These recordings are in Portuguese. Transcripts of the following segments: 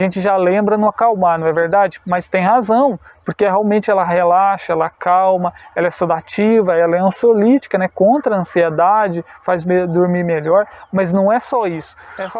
a gente já lembra no acalmar, não é verdade? Mas tem razão, porque realmente ela relaxa, ela acalma, ela é sedativa, ela é ansiolítica, né? Contra a ansiedade, faz dormir melhor, mas não é só isso.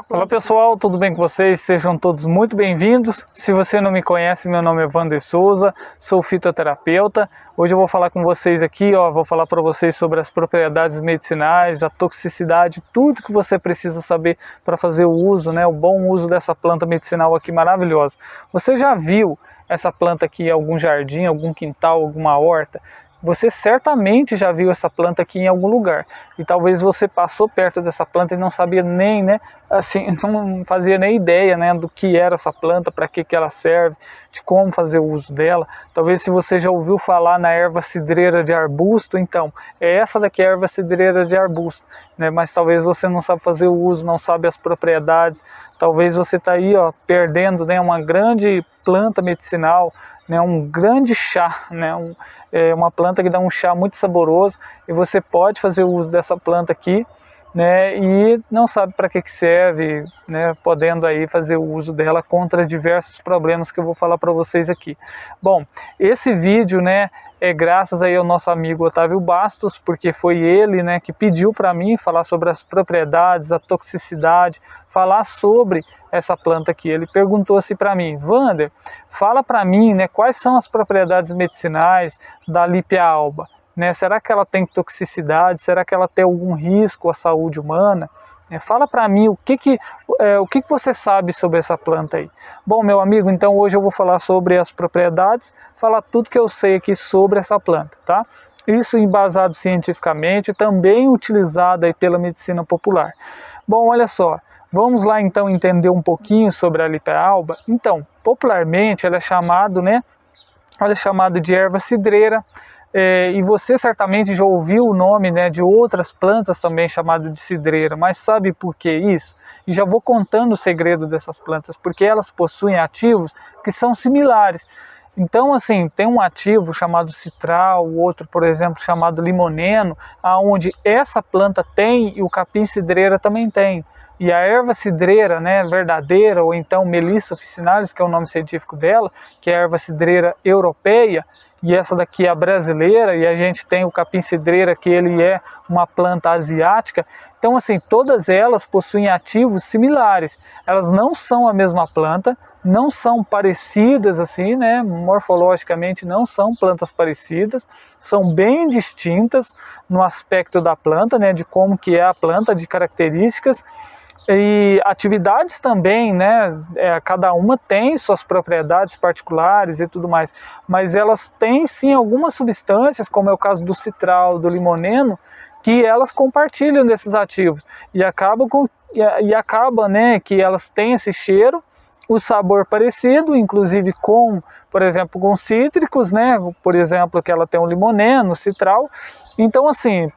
Olá pessoal, tudo bem com vocês? Sejam todos muito bem-vindos. Se você não me conhece, meu nome é Wander Souza, sou fitoterapeuta. Hoje eu vou falar com vocês aqui, vou falar para vocês sobre as propriedades medicinais, a toxicidade, tudo que você precisa saber para fazer o uso, né? O bom uso dessa planta medicinal aqui maravilhosa. Você já viu essa planta aqui em algum jardim, algum quintal, alguma horta? Você certamente já viu essa planta aqui em algum lugar. E talvez você passou perto dessa planta e não sabia nem, né, assim, não fazia nem ideia, né, do que era essa planta, para que ela serve, de como fazer o uso dela. Talvez se você já ouviu falar na erva cidreira de arbusto, então, é essa daqui a erva cidreira de arbusto, né, mas talvez você não sabe fazer o uso, não sabe as propriedades. Talvez você está aí, perdendo, né, uma grande planta medicinal, né, um grande chá, né, uma planta que dá um chá muito saboroso, e você pode fazer o uso dessa planta aqui, né, e não sabe para que serve, né, podendo aí fazer o uso dela contra diversos problemas que eu vou falar para vocês aqui. Bom, esse vídeo, né, é graças aí ao nosso amigo Otávio Bastos, porque foi ele, né, que pediu para mim falar sobre as propriedades, a toxicidade, falar sobre essa planta aqui. Ele perguntou assim para mim: Wander, fala para mim, né, quais são as propriedades medicinais da Lípia alba, né? Será que ela tem toxicidade? Será que ela tem algum risco à saúde humana? Fala para mim o que você sabe sobre essa planta aí. Bom, meu amigo, então hoje eu vou falar sobre as propriedades, falar tudo que eu sei aqui sobre essa planta, tá? Isso embasado cientificamente, também utilizado aí pela medicina popular. Bom, olha só, vamos lá então entender um pouquinho sobre a Lípia alba. Então, popularmente ela é chamada, né? Ela é chamada de erva cidreira. E você certamente já ouviu o nome, né, de outras plantas também chamadas de cidreira, mas sabe por que isso? E já vou contando o segredo dessas plantas, porque elas possuem ativos que são similares. Então, assim, tem um ativo chamado citral, o outro, por exemplo, chamado limoneno, aonde essa planta tem e o capim cidreira também tem. E a erva cidreira, né, verdadeira, ou então Melissa officinalis, que é o nome científico dela, que é a erva cidreira europeia, e essa daqui é a brasileira, e a gente tem o capim cidreira, que ele é uma planta asiática. Então, assim, todas elas possuem ativos similares. Elas não são a mesma planta, não são parecidas assim, né, morfologicamente não são plantas parecidas, são bem distintas no aspecto da planta, né, de como que é a planta, de características. E atividades também, né, cada uma tem suas propriedades particulares e tudo mais, mas elas têm sim algumas substâncias, como é o caso do citral, do limoneno, que elas compartilham desses ativos e acaba, né, que elas têm esse cheiro, o sabor parecido, inclusive com, por exemplo, com cítricos, né, por exemplo, que ela tem um limoneno, citral. Então, assim,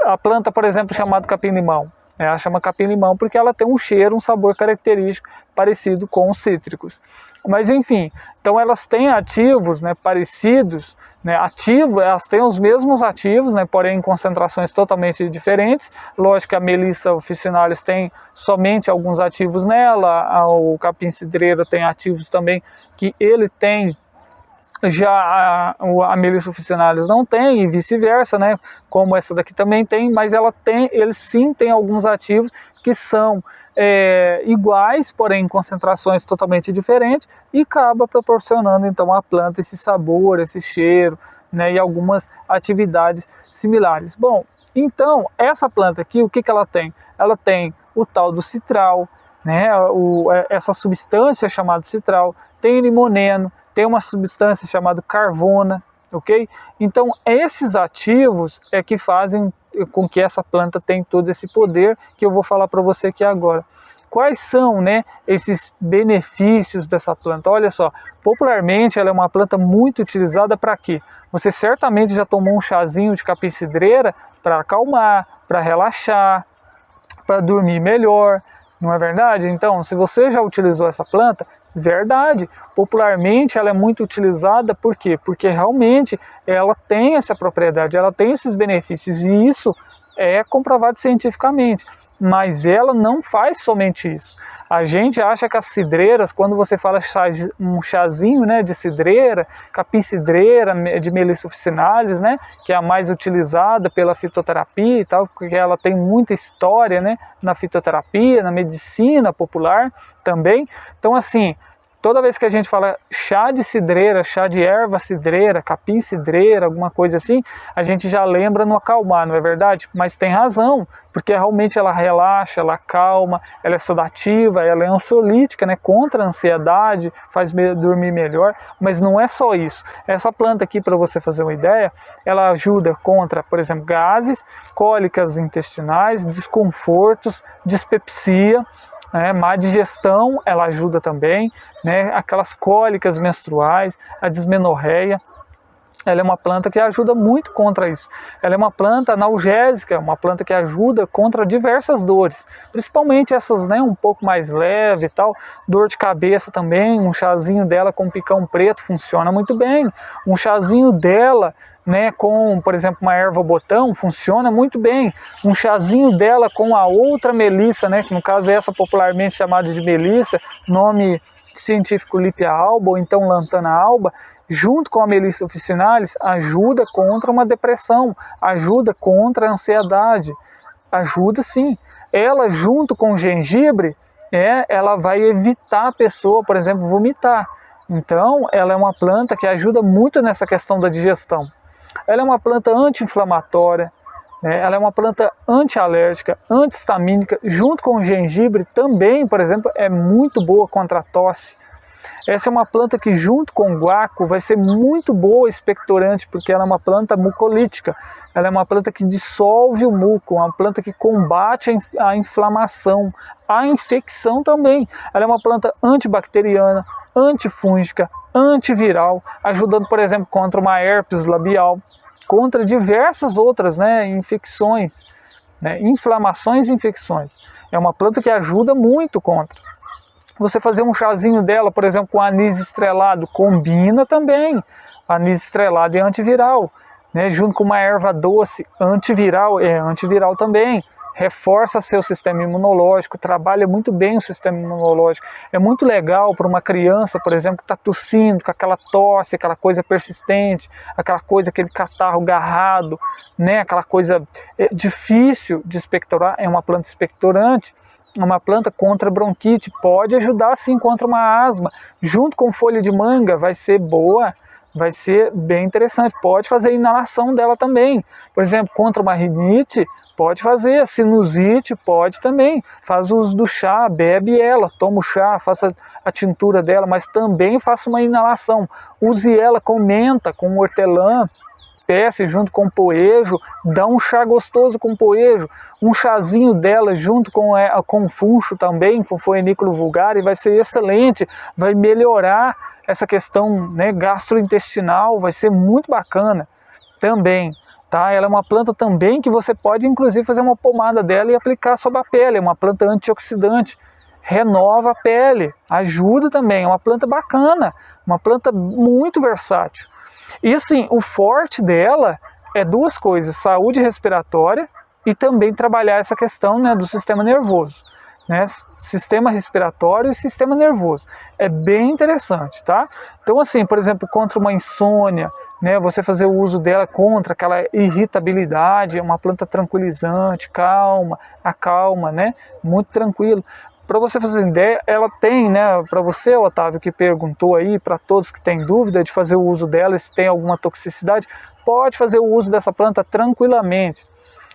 a planta, por exemplo, chamada capim-limão, ela chama capim-limão porque ela tem um cheiro, um sabor característico parecido com os cítricos. Mas enfim, então elas têm ativos, né, parecidos, né, elas têm os mesmos ativos, né, porém em concentrações totalmente diferentes. Lógico que a Melissa officinalis tem somente alguns ativos nela, o capim cidreira tem ativos também que ele tem, já a Melissa officinalis não tem, e vice-versa, né? Como essa daqui também tem, mas ele sim tem alguns ativos que são iguais, porém em concentrações totalmente diferentes, e acaba proporcionando então à planta esse sabor, esse cheiro, né? E algumas atividades similares. Bom, então essa planta aqui, o que ela tem? Ela tem o tal do citral, né? Essa substância chamada citral, tem limoneno, tem uma substância chamada carvona, ok? Então, esses ativos é que fazem com que essa planta tenha todo esse poder que eu vou falar para você aqui agora. Quais são, né, esses benefícios dessa planta? Olha só, popularmente ela é uma planta muito utilizada para quê? Você certamente já tomou um chazinho de capim cidreira para acalmar, para relaxar, para dormir melhor, não é verdade? Então, se você já utilizou essa planta, verdade, popularmente ela é muito utilizada, por quê? Porque realmente ela tem essa propriedade, ela tem esses benefícios, e isso é comprovado cientificamente. mas ela não faz somente isso. A gente acha que as cidreiras, quando você fala um chazinho, né, de cidreira, capim-cidreira, de Melissa officinalis, né, que é a mais utilizada pela fitoterapia e tal, porque ela tem muita história, né, na fitoterapia, na medicina popular também. Então, assim, toda vez que a gente fala chá de cidreira, chá de erva cidreira, capim cidreira, alguma coisa assim, a gente já lembra no acalmar, não é verdade? Mas tem razão, porque realmente ela relaxa, ela acalma, ela é sedativa, ela é ansiolítica, né? Contra a ansiedade, faz dormir melhor, mas não é só isso. Essa planta aqui, para você fazer uma ideia, ela ajuda contra, por exemplo, gases, cólicas intestinais, desconfortos, dispepsia, má digestão, ela ajuda também, né? Aquelas cólicas menstruais, a dismenorreia. Ela é uma planta que ajuda muito contra isso. Ela é uma planta analgésica, uma planta que ajuda contra diversas dores, principalmente essas, né, um pouco mais leve e tal. Dor de cabeça também, um chazinho dela com picão preto funciona muito bem. Um chazinho dela, né, com, por exemplo, uma erva botão, funciona muito bem. Um chazinho dela com a outra melissa, né, que no caso é essa popularmente chamada de melissa, nome científico Lipia alba, ou então Lantana alba, junto com a Melissa officinalis, ajuda contra uma depressão, ajuda contra a ansiedade, ajuda sim. Ela junto com o gengibre, ela vai evitar a pessoa, por exemplo, vomitar. Então, ela é uma planta que ajuda muito nessa questão da digestão. Ela é uma planta anti-inflamatória, ela é uma planta antialérgica, antihistamínica, junto com o gengibre também, por exemplo, é muito boa contra a tosse. Essa é uma planta que junto com o guaco vai ser muito boa expectorante, porque ela é uma planta mucolítica, ela é uma planta que dissolve o muco, uma planta que combate a inflamação, a infecção também. Ela é uma planta antibacteriana, antifúngica, antiviral, ajudando, por exemplo, contra uma herpes labial, contra diversas outras, infecções, inflamações e infecções. É uma planta que ajuda muito contra. Você fazer um chazinho dela, por exemplo, com anis estrelado, combina também. Anis estrelado é antiviral, junto com uma erva doce, antiviral, é antiviral também. Reforça seu sistema imunológico, trabalha muito bem o sistema imunológico. É muito legal para uma criança, por exemplo, que está tossindo, com aquela tosse, aquela coisa persistente, aquela coisa, aquele catarro garrado, aquela coisa difícil de expectorar. É uma planta expectorante, uma planta contra bronquite, pode ajudar sim contra uma asma. Junto com folha de manga vai ser boa, vai ser bem interessante. Pode fazer a inalação dela também. Por exemplo, contra uma rinite, pode fazer. Sinusite, pode também. Faz uso do chá, bebe ela, toma o chá, faça a tintura dela, mas também faça uma inalação. Use ela com menta, com hortelã, espécie junto com poejo, dá um chá gostoso com poejo, um chazinho dela junto com funcho também, com Phoenicula vulgare, vai ser excelente, vai melhorar essa questão gastrointestinal, vai ser muito bacana também. Tá? Ela é uma planta também que você pode inclusive fazer uma pomada dela e aplicar sobre a pele, é uma planta antioxidante, renova a pele, ajuda também, é uma planta bacana, uma planta muito versátil. E assim, o forte dela é duas coisas, saúde respiratória e também trabalhar essa questão do sistema nervoso. Sistema respiratório e sistema nervoso. É bem interessante, tá? Então assim, por exemplo, contra uma insônia, você fazer o uso dela contra aquela irritabilidade, é uma planta tranquilizante, calma, acalma, muito tranquilo. Para você fazer ideia, ela tem, para você, Otávio, que perguntou aí, para todos que têm dúvida de fazer o uso dela, se tem alguma toxicidade, pode fazer o uso dessa planta tranquilamente.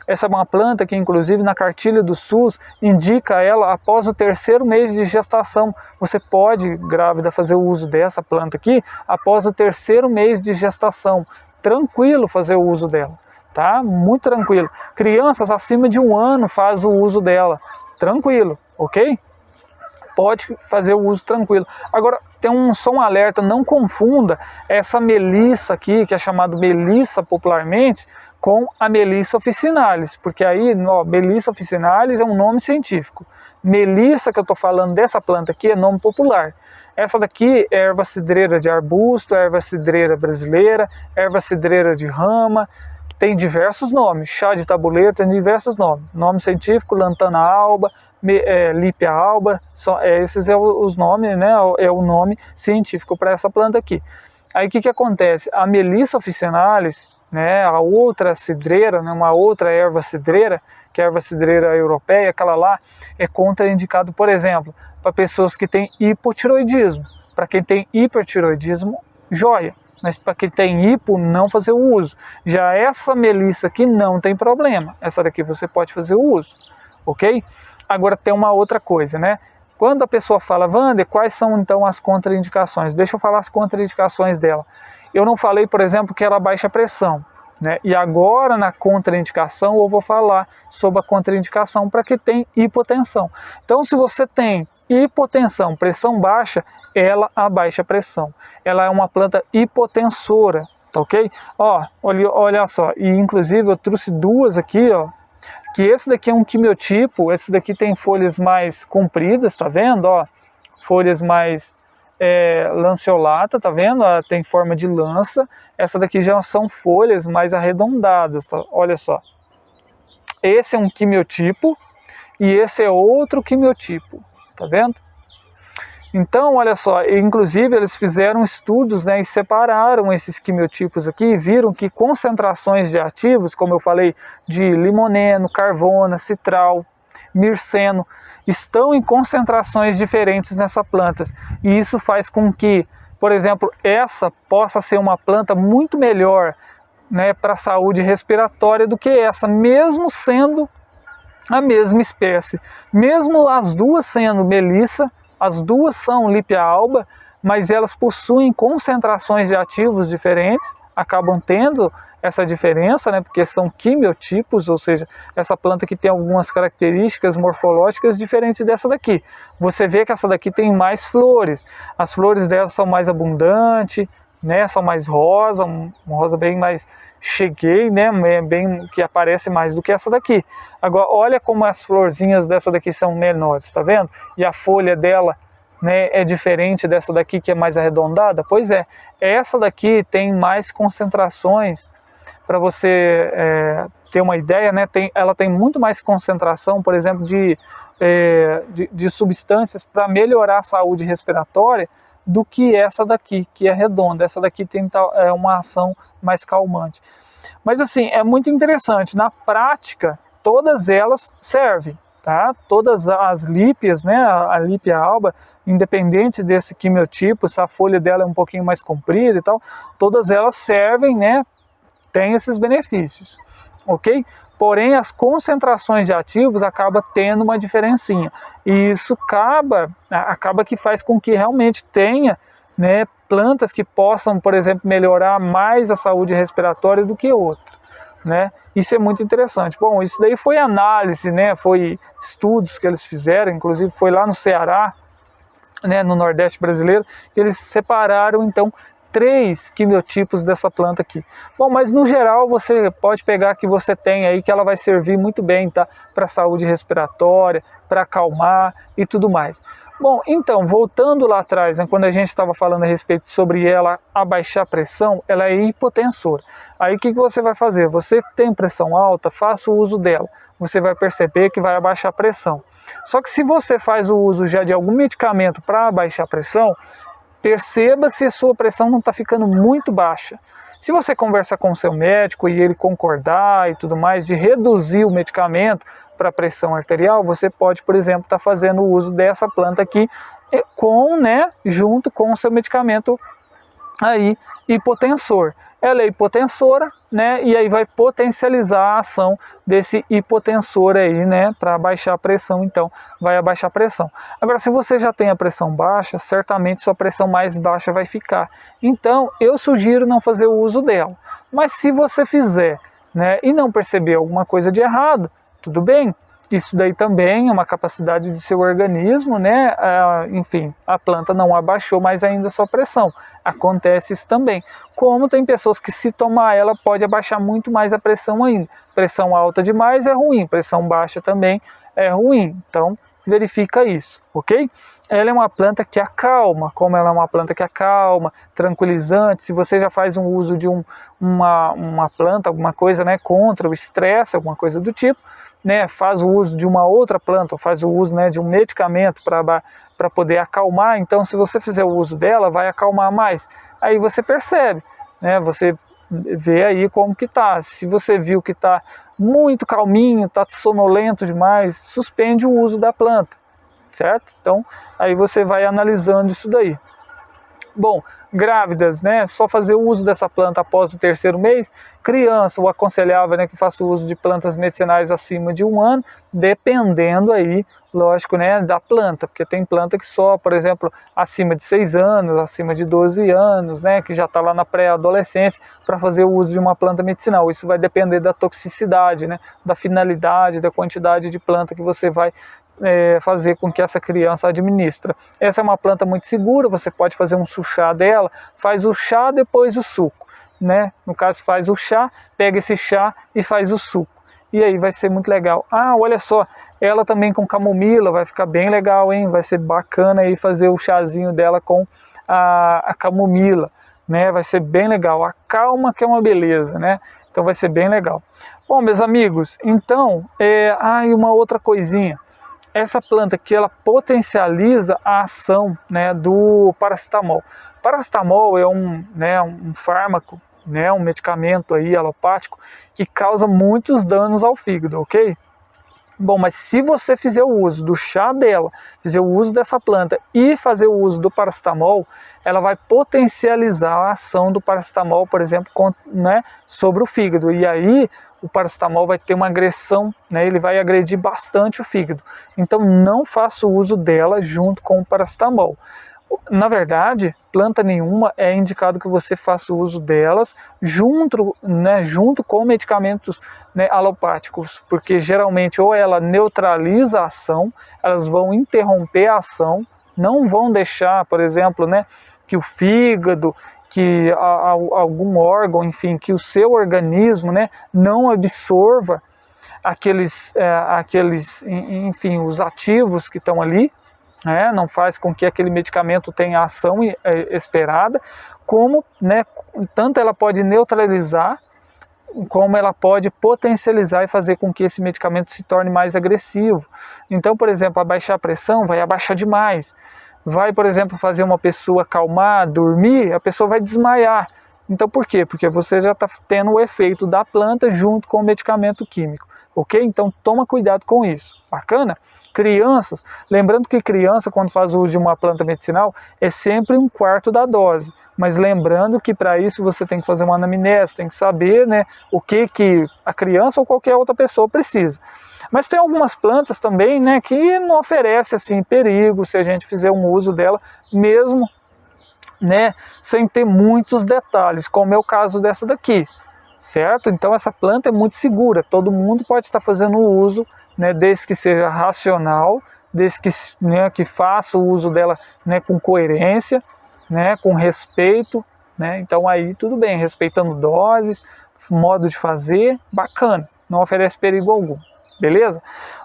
Essa é uma planta que, inclusive, na cartilha do SUS, indica ela após o 3º mês de gestação. Você pode, grávida, fazer o uso dessa planta aqui após o 3º mês de gestação. Tranquilo fazer o uso dela, tá? Muito tranquilo. Crianças acima de 1 ano faz o uso dela. Tranquilo, ok? Pode fazer o uso tranquilo. Agora, tem só um alerta, não confunda essa melissa aqui, que é chamada melissa popularmente, com a Melissa officinalis, porque aí, Melissa officinalis é um nome científico. Melissa, que eu estou falando dessa planta aqui, é nome popular. Essa daqui é erva cidreira de arbusto, erva cidreira brasileira, erva cidreira de rama, tem diversos nomes, chá de tabuleiro tem diversos nomes, nome científico, lantana alba, lípia alba, esses são os nomes, né, é o nome científico para essa planta aqui. Aí o que acontece? A Melissa officinalis, né, a outra cidreira, né, uma outra erva cidreira, que é a erva cidreira europeia, aquela lá é contraindicado, por exemplo, para pessoas que têm hipotiroidismo. Para quem tem hipertiroidismo, joia. Mas para quem tem hipo, não fazer o uso. Já essa melissa aqui não tem problema. Essa daqui você pode fazer o uso, ok? Agora tem uma outra coisa, né? Quando a pessoa fala, Wander, quais são então as contraindicações? Deixa eu falar as contraindicações dela. Eu não falei, por exemplo, que ela baixa pressão, né? E agora na contraindicação eu vou falar sobre a contraindicação para quem tem hipotensão. Então se você tem hipotensão, pressão baixa, ela abaixa a pressão. Ela é uma planta hipotensora, tá ok? Ó, olha só, e inclusive eu trouxe duas aqui, ó, que esse daqui é um quimiotipo, esse daqui tem folhas mais compridas, tá vendo? Ó, folhas mais lanceolata, tá vendo? Ó, tem forma de lança. Essa daqui já são folhas mais arredondadas, tá? Olha só. Esse é um quimiotipo e esse é outro quimiotipo, tá vendo? Então, olha só, inclusive eles fizeram estudos, né, e separaram esses quimiotipos aqui e viram que concentrações de ativos, como eu falei, de limoneno, carvona, citral, mirceno, estão em concentrações diferentes nessa planta. E isso faz com que, por exemplo, essa possa ser uma planta muito melhor, né, para a saúde respiratória do que essa, mesmo sendo a mesma espécie. Mesmo as duas sendo melissa, as duas são lípia alba, mas elas possuem concentrações de ativos diferentes, acabam tendo essa diferença, né, porque são quimiotipos, ou seja, essa planta que tem algumas características morfológicas diferentes dessa daqui. Você vê que essa daqui tem mais flores, as flores dela são mais abundantes, né, são mais rosa, um rosa bem mais cheguei, né, bem que aparece mais do que essa daqui. Agora olha como as florzinhas dessa daqui são menores, tá vendo? E a folha dela, né, é diferente dessa daqui que é mais arredondada. Pois é, essa daqui tem mais concentrações, para você ter uma ideia, né, ela tem muito mais concentração, por exemplo, de substâncias para melhorar a saúde respiratória do que essa daqui, que é redonda. Essa daqui tem uma ação mais calmante. Mas assim, é muito interessante, na prática, todas elas servem, tá? Todas as lípias, né, a lípia alba, independente desse quimiotipo, se a folha dela é um pouquinho mais comprida e tal, todas elas servem, né, tem esses benefícios, ok? Porém, as concentrações de ativos acabam tendo uma diferencinha. E isso acaba que faz com que realmente tenha, né, plantas que possam, por exemplo, melhorar mais a saúde respiratória do que outras, né? Isso é muito interessante. Bom, isso daí foi análise, né? Foi estudos que eles fizeram, inclusive foi lá no Ceará, né, no Nordeste brasileiro, que eles separaram, então, 3 quimiotipos dessa planta aqui. Bom, mas no geral você pode pegar que você tem aí que ela vai servir muito bem, tá? Para a saúde respiratória, para acalmar e tudo mais. Bom, então, voltando lá atrás, né, quando a gente estava falando a respeito sobre ela abaixar a pressão, ela é hipotensora. Aí o que você vai fazer? Você tem pressão alta, faça o uso dela. Você vai perceber que vai abaixar a pressão. Só que se você faz o uso já de algum medicamento para abaixar a pressão, perceba se a sua pressão não está ficando muito baixa. Se você conversa com o seu médico e ele concordar e tudo mais, de reduzir o medicamento para pressão arterial, você pode, por exemplo, estar fazendo o uso dessa planta aqui junto com o seu medicamento aí, hipotensor. Ela é hipotensora, né, e aí vai potencializar a ação desse hipotensor aí, né, para abaixar a pressão, então vai abaixar a pressão. Agora, se você já tem a pressão baixa, certamente sua pressão mais baixa vai ficar. Então, eu sugiro não fazer o uso dela. Mas se você fizer, né, e não perceber alguma coisa de errado, tudo bem. Isso daí também é uma capacidade do seu organismo, né? Enfim, a planta não abaixou mais ainda a sua pressão. Acontece isso também. Como tem pessoas que se tomar ela pode abaixar muito mais a pressão ainda. Pressão alta demais é ruim, pressão baixa também é ruim. Então, verifica isso, ok? Ela é uma planta que acalma, como ela é uma planta que acalma, tranquilizante. Se você já faz um uso de uma planta, alguma coisa, né, contra o estresse, alguma coisa do tipo, né, faz o uso de uma outra planta, ou faz o uso, né, de um medicamento para poder acalmar, então se você fizer o uso dela, vai acalmar mais. Aí você percebe, né, você vê aí como que tá. Se você viu que tá muito calminho, tá sonolento demais, suspende o uso da planta, certo? Então aí você vai analisando isso daí. Bom, grávidas, né, só fazer o uso dessa planta após o 3º mês. Criança, o aconselhável, né, que faça o uso de plantas medicinais acima de 1 ano, dependendo aí, lógico, né, da planta, porque tem planta que só, por exemplo, acima de 6 anos, acima de 12 anos, né, que já está lá na pré-adolescência, para fazer o uso de uma planta medicinal. Isso vai depender da toxicidade, né, da finalidade, da quantidade de planta que você vai fazer com que essa criança administra. Essa é uma planta muito segura, você pode fazer um chá dela, faz o chá, depois o suco, né? No caso, faz o chá, pega esse chá e faz o suco. E aí vai ser muito legal. Ah, olha só, ela também com camomila, vai ficar bem legal, hein? Vai ser bacana aí fazer o chazinho dela com a camomila, né? Vai ser bem legal. Acalma que é uma beleza, né? Então vai ser bem legal. Bom, meus amigos, então, e uma outra coisinha. Essa planta aqui, ela potencializa a ação, né, do paracetamol. Paracetamol é um fármaco, né, um medicamento aí alopático que causa muitos danos ao fígado, ok? Bom, mas se você fizer o uso do chá dela, fizer o uso dessa planta e fazer o uso do paracetamol, ela vai potencializar a ação do paracetamol, por exemplo, né, sobre o fígado. E aí o paracetamol vai ter uma agressão, né, ele vai agredir bastante o fígado. Então não faça o uso dela junto com o paracetamol. Na verdade, planta nenhuma é indicado que você faça o uso delas junto com medicamentos, né, alopáticos, porque geralmente ou ela neutraliza a ação, elas vão interromper a ação, não vão deixar, por exemplo, né, que o fígado, que algum órgão, enfim, que o seu organismo, né, não absorva enfim, os ativos que estão ali, não faz com que aquele medicamento tenha a ação esperada, como, né, tanto ela pode neutralizar, como ela pode potencializar e fazer com que esse medicamento se torne mais agressivo. Então, por exemplo, abaixar a pressão, vai abaixar demais. Vai, por exemplo, fazer uma pessoa acalmar, dormir, a pessoa vai desmaiar. Então, por quê? Porque você já está tendo o efeito da planta junto com o medicamento químico, ok? Então, toma cuidado com isso. Bacana? Crianças, lembrando que criança, quando faz uso de uma planta medicinal, é sempre 1/4 da dose. Mas lembrando que para isso você tem que fazer uma anamnese, tem que saber, né, o que a criança ou qualquer outra pessoa precisa. Mas tem algumas plantas também, né, que não oferecem assim, perigo se a gente fizer um uso dela, mesmo, né, sem ter muitos detalhes, como é o caso dessa daqui, certo? Então essa planta é muito segura, todo mundo pode estar fazendo o uso, né, desde que seja racional, desde que, né, que faça o uso dela, né, com coerência, né, com respeito, né? Então aí tudo bem, respeitando doses, modo de fazer, bacana, não oferece perigo algum, beleza?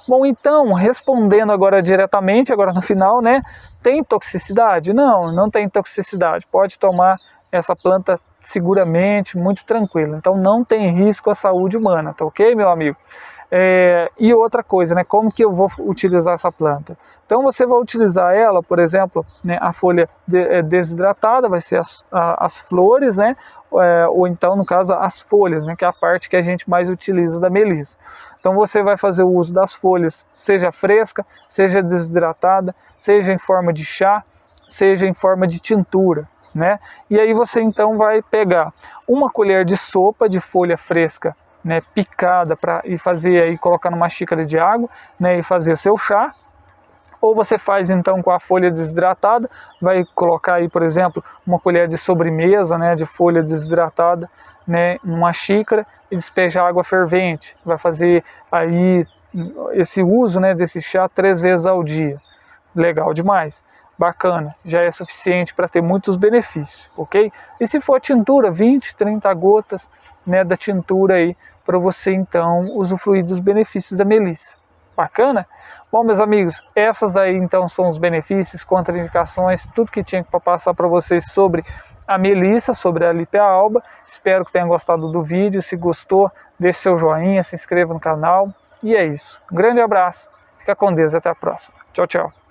Bom, então, respondendo agora diretamente, agora no final, né, tem toxicidade? Não, não tem toxicidade, pode tomar essa planta seguramente, muito tranquilo, então não tem risco à saúde humana, tá ok, meu amigo? E outra coisa, né, como que eu vou utilizar essa planta? Então você vai utilizar ela, por exemplo, né, a folha desidratada, vai ser as flores, né, ou então no caso as folhas, né, que é a parte que a gente mais utiliza da melissa. Então você vai fazer o uso das folhas, seja fresca, seja desidratada, seja em forma de chá, seja em forma de tintura, né? E aí você então vai pegar 1 colher de sopa de folha fresca, né, picada, e fazer aí, colocar numa xícara de água, né, e fazer seu chá. Ou você faz então com a folha desidratada, vai colocar aí, por exemplo, 1 colher de sobremesa, né, de folha desidratada, né, numa xícara e despejar água fervente. Vai fazer aí esse uso, né, desse chá 3 vezes ao dia. Legal demais. Bacana, já é suficiente para ter muitos benefícios, ok? E se for tintura, 20, 30 gotas, né, da tintura aí, para você então usufruir dos benefícios da melissa. Bacana? Bom, meus amigos, essas aí então são os benefícios, contraindicações, tudo que tinha para passar para vocês sobre a melissa, sobre a Lípia alba. Espero que tenham gostado do vídeo. Se gostou, deixe seu joinha, se inscreva no canal. E é isso. Um grande abraço, fica com Deus, até a próxima. Tchau, tchau.